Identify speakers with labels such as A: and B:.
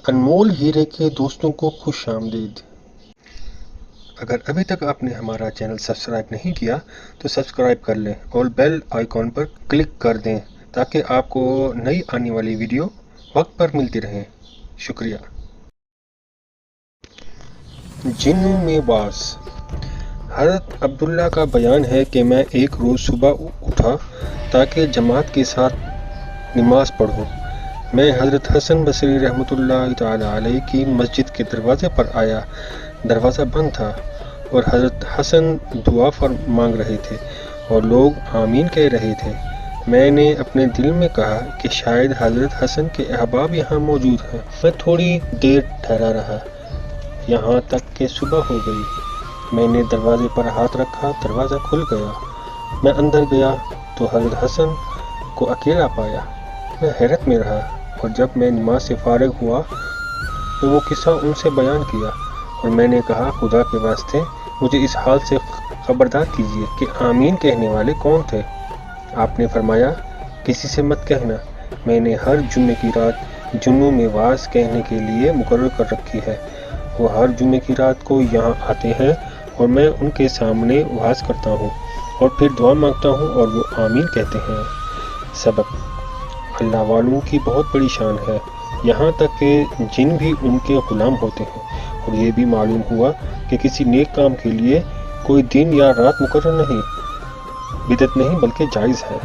A: انمول ہیرے کے دوستوں کو خوش آمدید۔ اگر ابھی تک آپ نے ہمارا چینل سبسکرائب نہیں کیا تو سبسکرائب کر لیں اور بیل آئیکن پر کلک کر دیں تاکہ آپ کو نئی آنے والی ویڈیو وقت پر ملتی رہیں۔ شکریہ۔ جنوں میں واس۔ حضرت عبداللہ کا بیان ہے کہ میں ایک روز صبح اٹھا تاکہ جماعت کے ساتھ نماز پڑھوں۔ میں حضرت حسن بصری رحمۃ اللہ تعالی علیہ کی مسجد کے دروازے پر آیا۔ دروازہ بند تھا اور حضرت حسن دعا مانگ رہے تھے اور لوگ آمین کہہ رہے تھے۔ میں نے اپنے دل میں کہا کہ شاید حضرت حسن کے احباب یہاں موجود ہیں۔ میں تھوڑی دیر ٹھہرا رہا یہاں تک کہ صبح ہو گئی۔ میں نے دروازے پر ہاتھ رکھا، دروازہ کھل گیا۔ میں اندر گیا تو حضرت حسن کو اکیلا پایا۔ میں حیرت میں رہا اور جب میں نماز سے فارغ ہوا تو وہ قصہ ان سے بیان کیا اور میں نے کہا خدا کے واسطے مجھے اس حال سے خبردار کیجیے کہ آمین کہنے والے کون تھے۔ آپ نے فرمایا کسی سے مت کہنا۔ میں نے ہر جمعے کی رات جنوں میں واز کہنے کے لیے مقرر کر رکھی ہے۔ وہ ہر جمعے کی رات کو یہاں آتے ہیں اور میں ان کے سامنے واز کرتا ہوں اور پھر دعا مانگتا ہوں اور وہ آمین کہتے ہیں۔ سبق: اللہ والوں کی بہت بڑی شان ہے، یہاں تک کہ جن بھی ان کے غلام ہوتے ہیں۔ اور یہ بھی معلوم ہوا کہ کسی نیک کام کے لیے کوئی دن یا رات مقرر نہیں، بدعت نہیں بلکہ جائز ہے۔